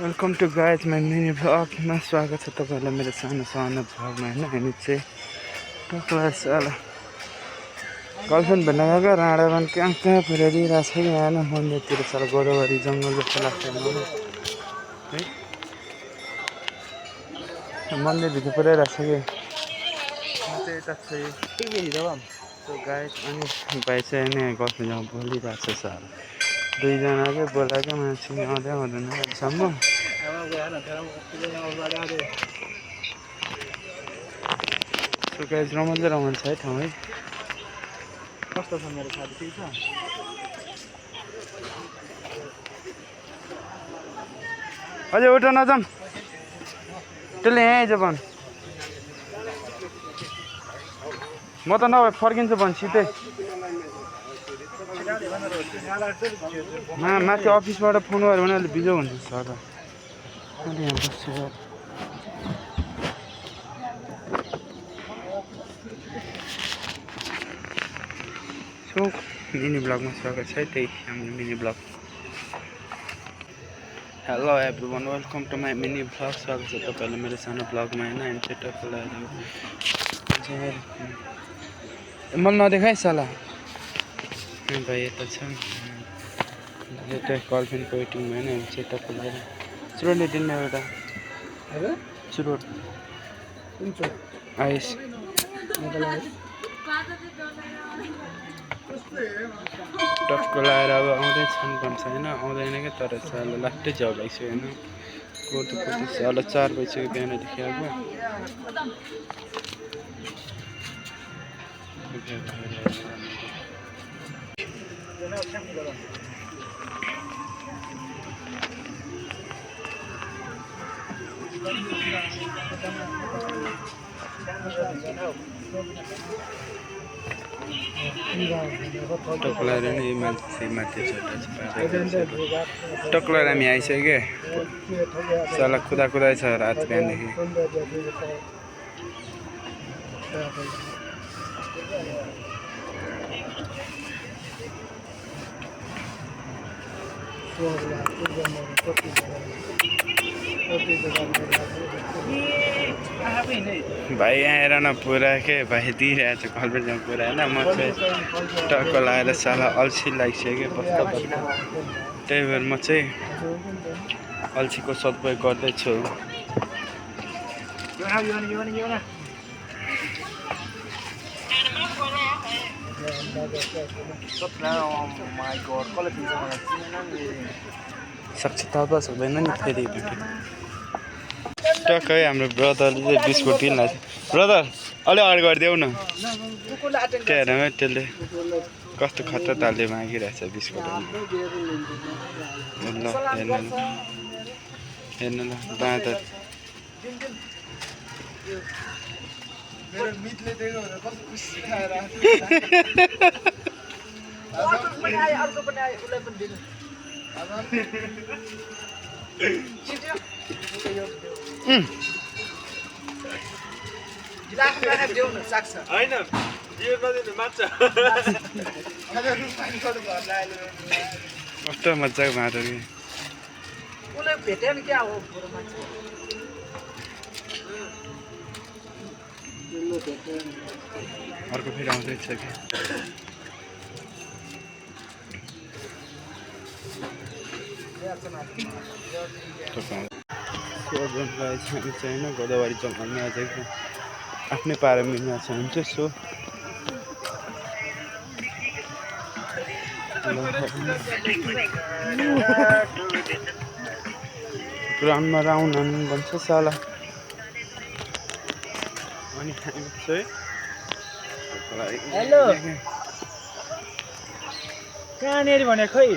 Welcome to guys my mini भ्लगमा स्वागत छ तपाईँहरूलाई मेरो सानो सानो भ्लगमा होइन। हामी चाहिँ टक्ला साला गर्लफ्रेन्ड भेट्न गएको राणावन कहाँ कहाँ पुऱ्याइदिइरहेको छ कि यहाँ मन्दिरतिर साला गोदावरी जङ्गल जस्तो लाग्छ मलाई है। मन्दिरभित्र पुऱ्याइरहेको छ कि म चाहिँ यता चाहिँ गाइज अनि भाइ चाहिँ होइन गर्लफ्रेन्डसँग बोलिरहेको छ साला दुईजनाकै बोलाएको मान्छे आउँदै आउँदैन अहिलेसम्म। सो गाइज रमाइलो छ है ठाउँ है। कस्तो छ मेरो साथी ठिक छ? अझै उठ नजाऊँ त्यसले यहाँ आइज भन् म त नभए फर्किन्छु भन् सिधै माथि अफिसबाट फोन गऱ्यो भने अहिले बिजो हुन्छ सर। अहिले यहाँ बस्छु सो मिनी ब्लगमा स्वागत छ है। त्यही हाम्रो mini blog. Hello everyone welcome to my mini blog. स्वागत छ तपाईँहरूले मेरो सानो ब्लगमा होइन। हामी चाहिँ टक्कै मलाई नदेखाइ साला भाइ यता छ यता गर्लफ्रेन्डको वेटिङमा होइन। हामी चाहिँ टक्कै लगाएर चुरोट ल्याइदिनु एउटा चुरोट आइस टक्को लगाएर अब आउँदैछन् भन्छ होइन। आउँदैन क्या तर साला लास्टै जब आइसक्यो होइन। कोर्टो साला 4 बजीसक्यो बिहानदेखि अब टक्लाएर नै मान्छे माथि टक्लाएर हामी आइसक्यो साला खुदा खुदाइ छ रात बिहानदेखि। भाइ यहाँ हेर न पुरा के भाइ दिइरहेको छ गर्लफ्रेन्डसँग पुरा होइन। म चाहिँ टक्क लगाएर साला अल्छी लागिसक्यो बस्दा बस्दा। त्यही भएर म चाहिँ अल्छीको सदुपयोग गर्दैछु। सक्छ थाहा सक्दैन नि फेरि टक्कै हाम्रो ब्रदरले चाहिँ बिस्कुट दिइरहेको छ। ब्रदर अलि अगाडि गरिदेऊ न। त्यहाँ हेर त्यसले कस्तो खतरा तालले मागिरहेछ बिस्कुटहरू। ल हेर्नु ल बाँदर कस्तो मजाको बाँदर अर्को फेरि आउँदैछ कि हामी चाहिँ होइन गोदावरी जङ्गलमा आज आफ्नै पारा मिल्न छ भने चाहिँ सो ग्राउन्डमा राउन्ड हान्नु भन्छ साला। अनि हामी चाहिँ हेलो कहाँनिर भने खै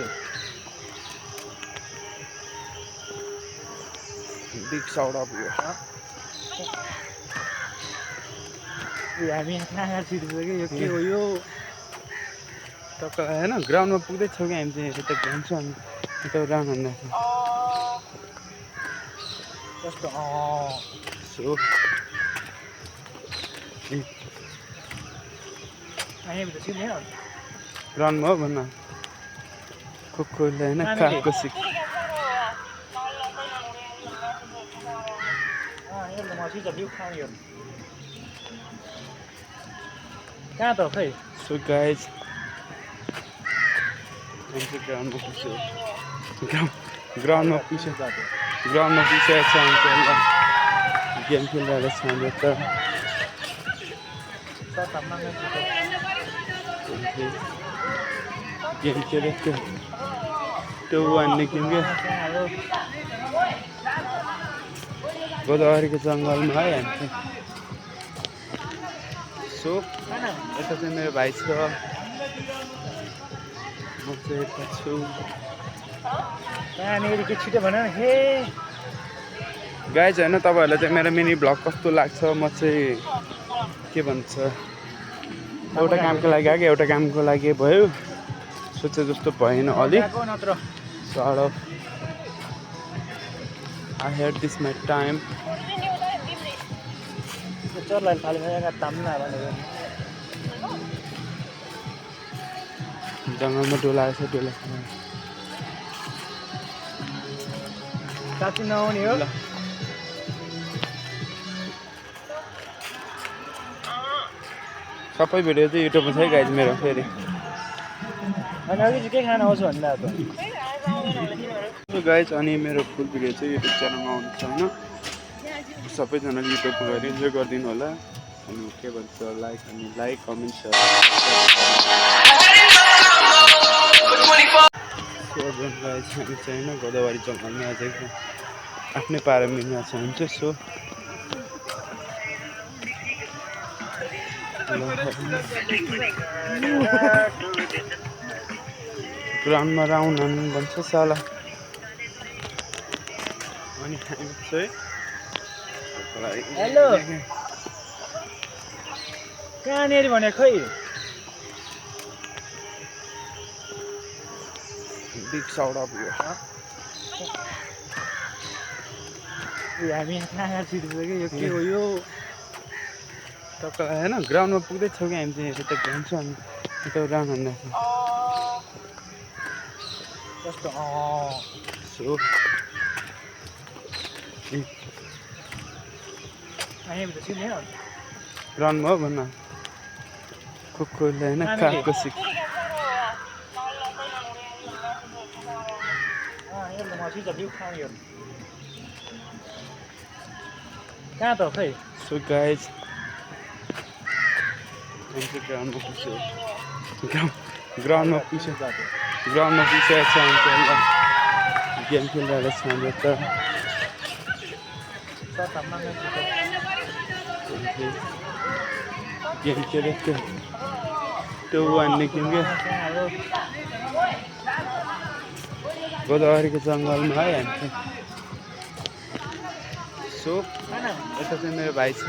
Big shout out here. हामी कहाँ छिरिसक्यो यो के हो यो तपाईँ होइन ग्राउन्डमा पुग्दैछौँ कि हामी चाहिँ यता ग्राउन्ड छ अनि यता ग्राउन्ड भन्दा कस्तो सो हामी त छिर्ने हो ग्राउन्डमा हो भन्न कोले होइन कागको सिक कहाँ त खै सो गाइज ग्राउन्डमा पुग्छौँ ग्राउन्डमा पुगिसकेको छ अनि त्यहाँ गेम खेलिरहेको छ हामी त गेम खेलेको त्यो भन्ने गेम क्या गोदावरीको जङ्गलमा है हामी सो यता चाहिँ मेरो भाइ छ म चाहिँ यता छु कहाँनिर के छिटो भन न हे गाइज होइन तपाईँहरूलाई चाहिँ मेरो मिनी भ्लग कस्तो लाग्छ म चाहिँ के भन्छ एउटा कामको लागि आएको एउटा कामको लागि भयो सोचे जस्तो भएन अलिक sir I had this my time चर्लाई थालेको ताम्नु जङ्गलमा डोलाएको छ डोला साँच्ची नआउने हो ल सबै भिडियो चाहिँ युट्युबमा छ है गाइज मेरो फेरि अनि अघि चाहिँ के खान आउँछु भन्दा त गाइज अनि मेरो फुल भिडियो चाहिँ युट्युब च्यानलमा आउँछ होइन सबैजनाले युट्युबमा गएर इन्जोय गरिदिनु होला अनि के भन्छ लाइक कमेन्ट सेयर गाइज हामी चाहिँ होइन गोदावरी जङ्गलमा आज आफ्नै पारा मिल्ने छ हुन्छ सो ग्राउन्डमा राउन्ड हान्नु भन्छ साला अनि हामी चाहिँ हेलो कहाँनिर भने खै बिग साउट अफ यो हामी कहाँ छिरिसक्यो यो के हो यो तपाईँ होइन ग्राउन्डमा पुग्दैछौँ कि हामी चाहिँ यता ग्राउन्ड छ अनि यता ग्राउन्ड भन्दा कस्तो सो हामी त छिर्ने हो ग्राउन्डमा हो भन्न कोले होइन कागको सिक कहाँ त खै सो गाइज ग्राउन्डमा पुग्छौँ ग्राउन्डमा पुगिसकेको छ अनि त्यहाँ गेम खेलिरहेको छ हामी त गेम खेलेको त्यो भन्ने गेम क्या गोदावरीको जङ्गलमा है हामी सो यता चाहिँ मेरो भाइ छ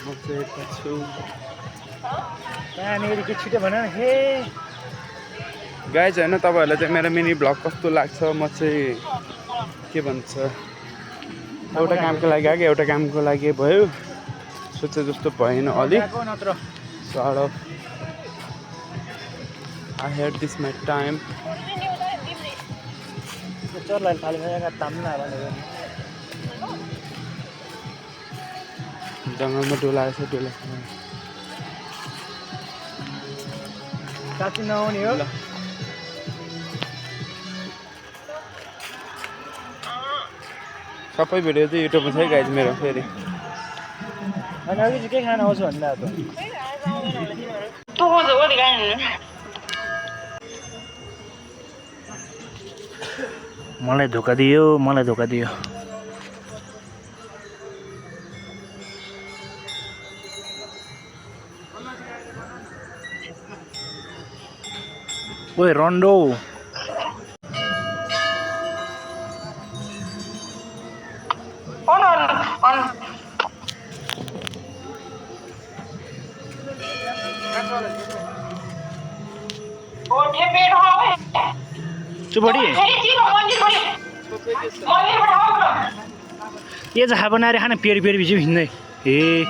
म चाहिँ यता छु कहाँनिर के छिटो भन न हे गाइज होइन तपाईँहरूलाई चाहिँ मेरो मिनी भ्लग कस्तो लाग्छ म चाहिँ के भन्छ एउटा कामको लागि आएको एउटा कामको लागि भयो सोचे जस्तो भएन अलिक sir I had this my time चर्लाई थालेको ताम्नु जङ्गलमा डोलाएको छ डोला साँच्ची नआउने हो ल सबै भिडियो चाहिँ युट्युबमा छ है गाइज मेरो फेरि अनि अघि चाहिँ के खान आउँछु भन्दा त मलाई धोका दियो ओए रन्डो चुपड़ी ये जहाँ बना रहे हैं ना पेड़ पेड़ बीच में ए